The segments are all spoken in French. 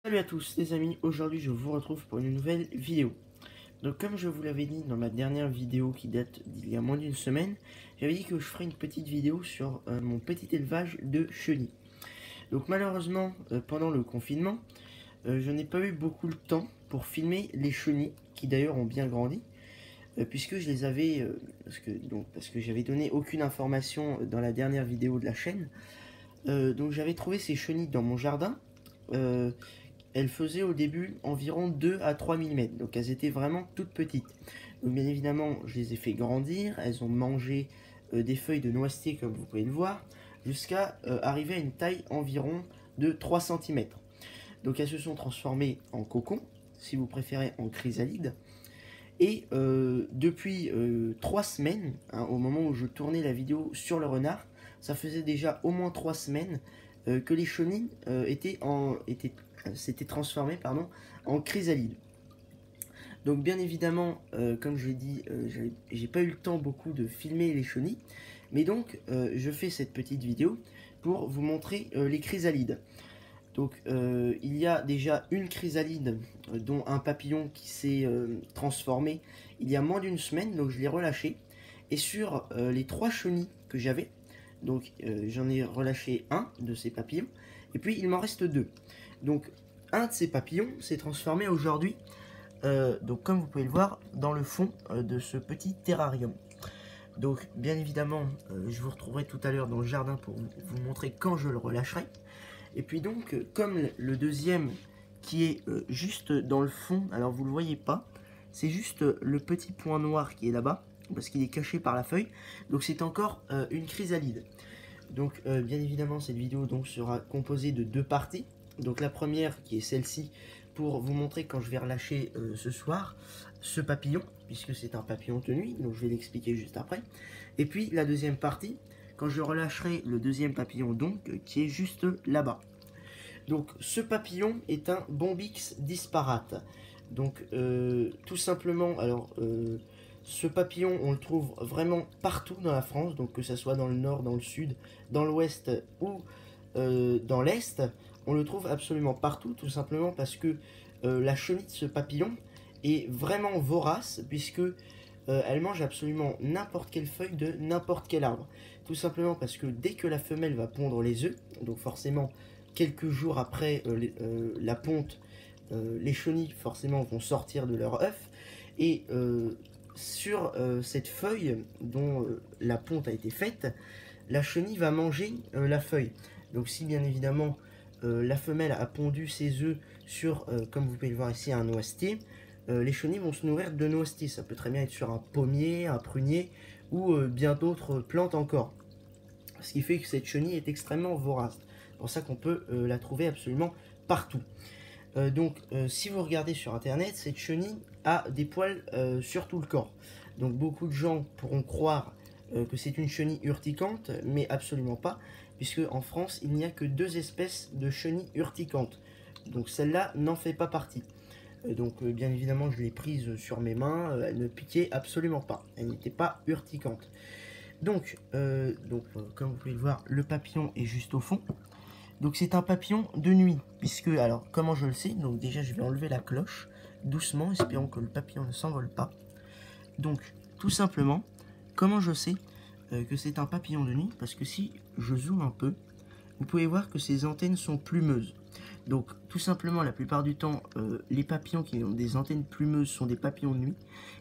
Salut à tous les amis, aujourd'hui je vous retrouve pour une nouvelle vidéo. Donc comme je vous l'avais dit dans ma dernière vidéo qui date d'il y a moins d'une semaine, j'avais dit que je ferais une petite vidéo sur mon petit élevage de chenilles. Donc malheureusement pendant le confinement, je n'ai pas eu beaucoup de temps pour filmer les chenilles qui d'ailleurs ont bien grandi. Puisque je les avais, parce que j'avais donné aucune information dans la dernière vidéo de la chaîne. Donc j'avais trouvé ces chenilles dans mon jardin. Euh, Elles faisaient au début environ 2 à 3 mm, donc elles étaient vraiment toutes petites. Donc bien évidemment, je les ai fait grandir, elles ont mangé des feuilles de noisetier comme vous pouvez le voir, jusqu'à arriver à une taille environ de 3 cm. Donc elles se sont transformées en cocon, si vous préférez en chrysalide. Et depuis 3 semaines, hein, au moment où je tournais la vidéo sur le renard, ça faisait déjà au moins 3 semaines que les chenilles s'étaient transformées en chrysalide. Donc bien évidemment, comme je l'ai dit, j'ai pas eu le temps beaucoup de filmer les chenilles, mais donc je fais cette petite vidéo pour vous montrer les chrysalides. Donc il y a déjà une chrysalide dont un papillon qui s'est transformé il y a moins d'une semaine, donc je l'ai relâché. Et sur les 3 chenilles que j'avais, donc j'en ai relâché un de ces papillons, et puis il m'en reste 2. Donc un de ces papillons s'est transformé aujourd'hui, donc comme vous pouvez le voir, dans le fond de ce petit terrarium. Donc bien évidemment, je vous retrouverai tout à l'heure dans le jardin pour vous montrer quand je le relâcherai. Et puis donc, comme le deuxième qui est juste dans le fond, alors vous le voyez pas, c'est juste le petit point noir qui est là-bas, parce qu'il est caché par la feuille, donc c'est encore une chrysalide. Donc bien évidemment cette vidéo donc sera composée de 2 parties. Donc la première qui est celle-ci, pour vous montrer quand je vais relâcher ce soir ce papillon, puisque c'est un papillon de nuit, donc je vais l'expliquer juste après. Et puis la deuxième partie, quand je relâcherai le deuxième papillon donc, qui est juste là-bas. Donc ce papillon est un Bombix disparate. Donc tout simplement, alors ce papillon on le trouve vraiment partout dans la France, donc que ce soit dans le nord, dans le sud, dans l'ouest ou dans l'est, on le trouve absolument partout, tout simplement parce que la chenille de ce papillon est vraiment vorace, puisque elle mange absolument n'importe quelle feuille de n'importe quel arbre. Tout simplement parce que dès que la femelle va pondre les œufs, donc forcément quelques jours après la ponte, les chenilles forcément vont sortir de leur œuf, et sur cette feuille dont la ponte a été faite, la chenille va manger la feuille. Donc si bien évidemment la femelle a pondu ses œufs sur, comme vous pouvez le voir ici, un noisetier, les chenilles vont se nourrir de noisetiers. Ça peut très bien être sur un pommier, un prunier ou bien d'autres plantes encore. Ce qui fait que cette chenille est extrêmement vorace. C'est pour ça qu'on peut la trouver absolument partout. Si vous regardez sur internet, cette chenille a des poils sur tout le corps. Donc beaucoup de gens pourront croire que c'est une chenille urticante, mais absolument pas, puisque en France il n'y a que 2 espèces de chenilles urticantes. Donc celle-là n'en fait pas partie. Bien évidemment je l'ai prise sur mes mains, elle ne piquait absolument pas, elle n'était pas urticante. Comme vous pouvez le voir, le papillon est juste au fond. Donc c'est un papillon de nuit, puisque, alors comment je le sais, donc déjà je vais enlever la cloche, doucement, espérons que le papillon ne s'envole pas. Donc tout simplement, comment je sais que c'est un papillon de nuit? Parce que si je zoome un peu, vous pouvez voir que ses antennes sont plumeuses. Donc tout simplement, la plupart du temps, les papillons qui ont des antennes plumeuses sont des papillons de nuit.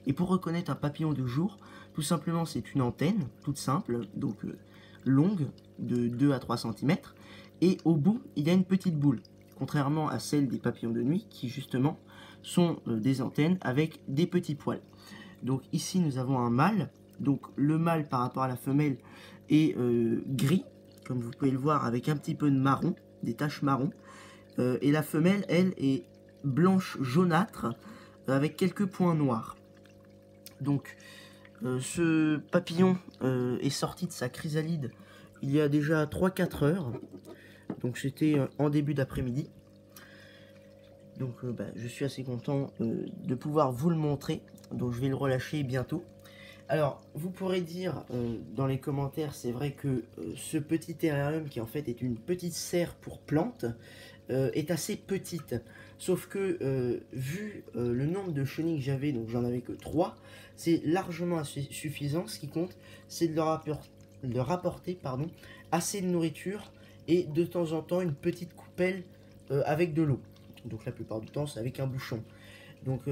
Et pour reconnaître un papillon de jour, tout simplement c'est une antenne, toute simple, donc longue, de 2 à 3 cm. Et au bout, il y a une petite boule. Contrairement à celle des papillons de nuit, qui justement sont des antennes avec des petits poils. Donc ici nous avons un mâle. Donc le mâle par rapport à la femelle est gris, comme vous pouvez le voir, avec un petit peu de marron, des taches marron. Et la femelle, elle, est blanche jaunâtre, avec quelques points noirs. Donc ce papillon est sorti de sa chrysalide il y a déjà 3-4 heures. Donc c'était en début d'après-midi. Donc je suis assez content de pouvoir vous le montrer. Donc je vais le relâcher bientôt. Alors vous pourrez dire dans les commentaires, c'est vrai que ce petit terrarium qui en fait est une petite serre pour plantes, est assez petite. Sauf que vu le nombre de chenilles que j'avais, donc j'en avais que 3, c'est largement assez suffisant. Ce qui compte, c'est de leur apporter pardon, assez de nourriture et de temps en temps une petite coupelle avec de l'eau. Donc la plupart du temps, c'est avec un bouchon. Donc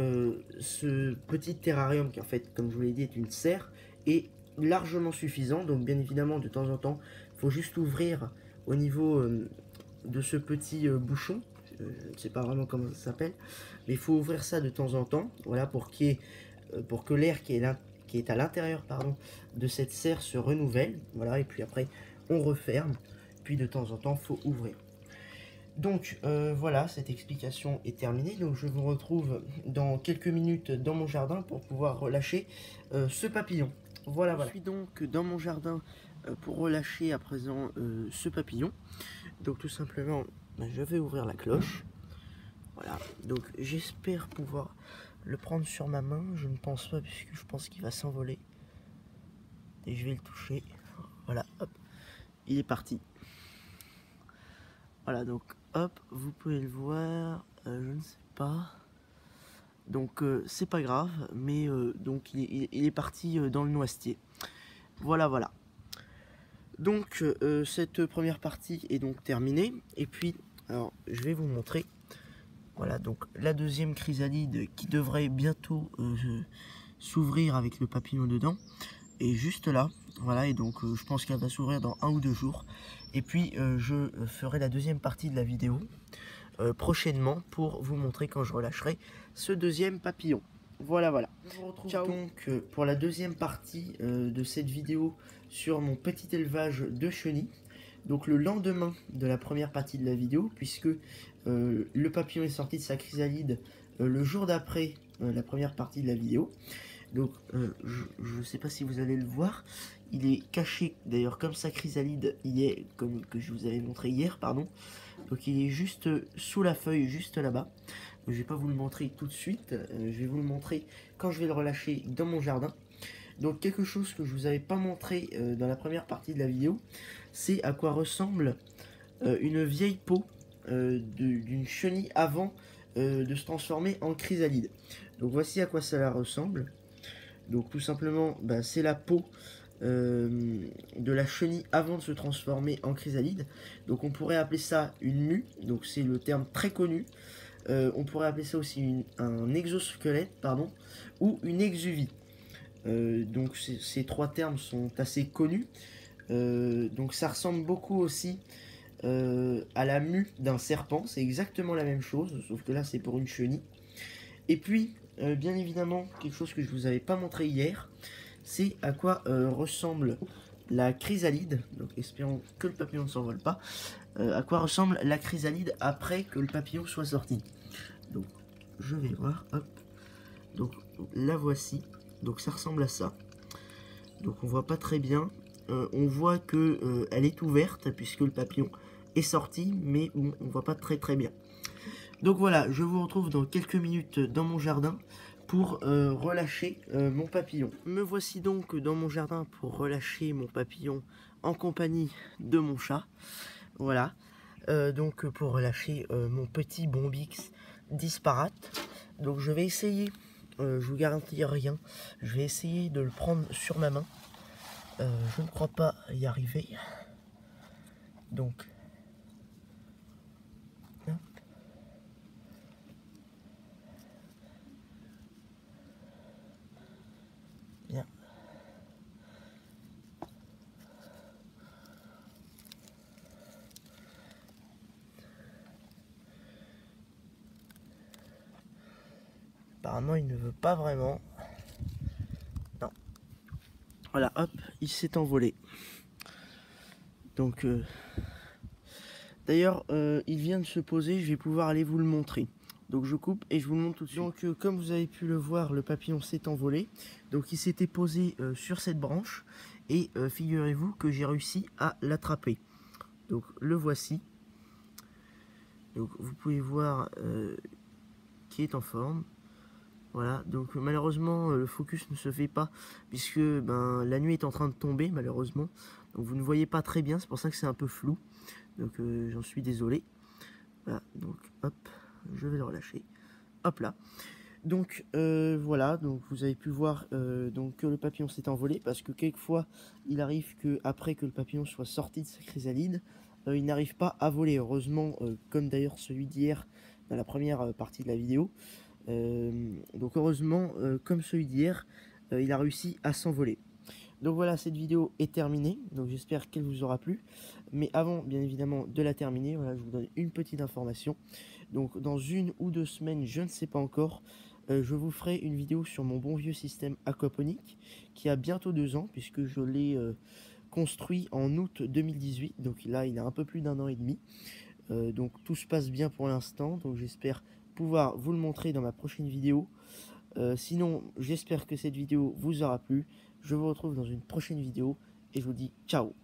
ce petit terrarium qui en fait, comme je vous l'ai dit, est une serre, est largement suffisant. Donc bien évidemment, de temps en temps, il faut juste ouvrir au niveau de ce petit bouchon. Je ne sais pas vraiment comment ça s'appelle, mais il faut ouvrir ça de temps en temps, voilà, pour que l'air qui est à l'intérieur de cette serre se renouvelle, voilà, et puis après on referme, puis de temps en temps faut ouvrir. Donc voilà, cette explication est terminée. Donc je vous retrouve dans quelques minutes dans mon jardin pour pouvoir relâcher ce papillon. Voilà. Je suis donc dans mon jardin pour relâcher à présent ce papillon. Donc tout simplement, je vais ouvrir la cloche. Voilà, donc j'espère pouvoir le prendre sur ma main. Je ne pense pas, puisque je pense qu'il va s'envoler. Et je vais le toucher. Voilà, hop, il est parti. Voilà, donc hop, vous pouvez le voir, je ne sais pas. Donc c'est pas grave, mais donc il est parti dans le noisetier. Voilà. Donc cette première partie est donc terminée. Et puis, alors je vais vous montrer. Voilà, donc la deuxième chrysalide qui devrait bientôt s'ouvrir avec le papillon dedans. Et juste là, voilà, et donc je pense qu'elle va s'ouvrir dans 1 ou 2 jours. Et puis je ferai la deuxième partie de la vidéo prochainement pour vous montrer quand je relâcherai ce deuxième papillon. Voilà. Je vous retrouve donc pour la deuxième partie de cette vidéo sur mon petit élevage de chenilles. Donc le lendemain de la première partie de la vidéo, puisque le papillon est sorti de sa chrysalide le jour d'après la première partie de la vidéo. Donc je ne sais pas si vous allez le voir, il est caché d'ailleurs comme sa chrysalide hier, comme que je vous avais montré hier, pardon. Donc il est juste sous la feuille, juste là-bas. Je vais pas vous le montrer tout de suite, je vais vous le montrer quand je vais le relâcher dans mon jardin. Donc quelque chose que je vous avais pas montré dans la première partie de la vidéo, c'est à quoi ressemble une vieille peau d'une chenille avant de se transformer en chrysalide. Donc voici à quoi ça ressemble. Donc tout simplement, c'est la peau de la chenille avant de se transformer en chrysalide. Donc on pourrait appeler ça une mue, donc c'est le terme très connu. On pourrait appeler ça aussi un exosquelette, pardon, ou une exuvie. Donc ces 3 termes sont assez connus. Donc ça ressemble beaucoup aussi à la mue d'un serpent, c'est exactement la même chose, sauf que là c'est pour une chenille. Et puis, bien évidemment, quelque chose que je vous avais pas montré hier, c'est à quoi ressemble la chrysalide. Donc espérons que le papillon ne s'envole pas. À quoi ressemble la chrysalide après que le papillon soit sorti. Donc je vais voir, hop. Donc la voici. Donc ça ressemble à ça. Donc on voit pas très bien. On voit que elle est ouverte puisque le papillon est sorti, mais bon, on voit pas très bien. Donc voilà, je vous retrouve dans quelques minutes dans mon jardin pour relâcher mon papillon. Me voici donc dans mon jardin pour relâcher mon papillon en compagnie de mon chat. Voilà, donc pour relâcher mon petit Bombix disparate. Donc je vais essayer, je vous garantis rien, je vais essayer de le prendre sur ma main. Je ne crois pas y arriver. Donc... Bien. Apparemment, il ne veut pas vraiment. Non. Voilà, hop, il s'est envolé. Donc, d'ailleurs, il vient de se poser. Je vais pouvoir aller vous le montrer. Donc, je coupe et je vous le montre tout de suite. Donc, comme vous avez pu le voir, le papillon s'est envolé. Donc, il s'était posé sur cette branche. Et figurez-vous que j'ai réussi à l'attraper. Donc, le voici. Donc, vous pouvez voir qui est en forme. Voilà, donc malheureusement le focus ne se fait pas puisque la nuit est en train de tomber malheureusement. Donc vous ne voyez pas très bien, c'est pour ça que c'est un peu flou. Donc j'en suis désolé. Voilà, donc hop, je vais le relâcher. Hop là. Donc voilà, donc vous avez pu voir donc que le papillon s'est envolé, parce que quelquefois il arrive que après que le papillon soit sorti de sa chrysalide, il n'arrive pas à voler. Heureusement, comme d'ailleurs celui d'hier dans la première partie de la vidéo. Donc heureusement, comme celui d'hier, il a réussi à s'envoler. Donc voilà, cette vidéo est terminée, donc j'espère qu'elle vous aura plu. Mais avant, bien évidemment, de la terminer, voilà, je vous donne une petite information. Donc dans 1 ou 2 semaines, je ne sais pas encore, je vous ferai une vidéo sur mon bon vieux système aquaponique, qui a bientôt 2 ans, puisque je l'ai construit en août 2018. Donc là, il a un peu plus d'1 an et demi. Donc tout se passe bien pour l'instant, donc j'espère pouvoir vous le montrer dans ma prochaine vidéo. Sinon, j'espère que cette vidéo vous aura plu. Je vous retrouve dans une prochaine vidéo et je vous dis ciao.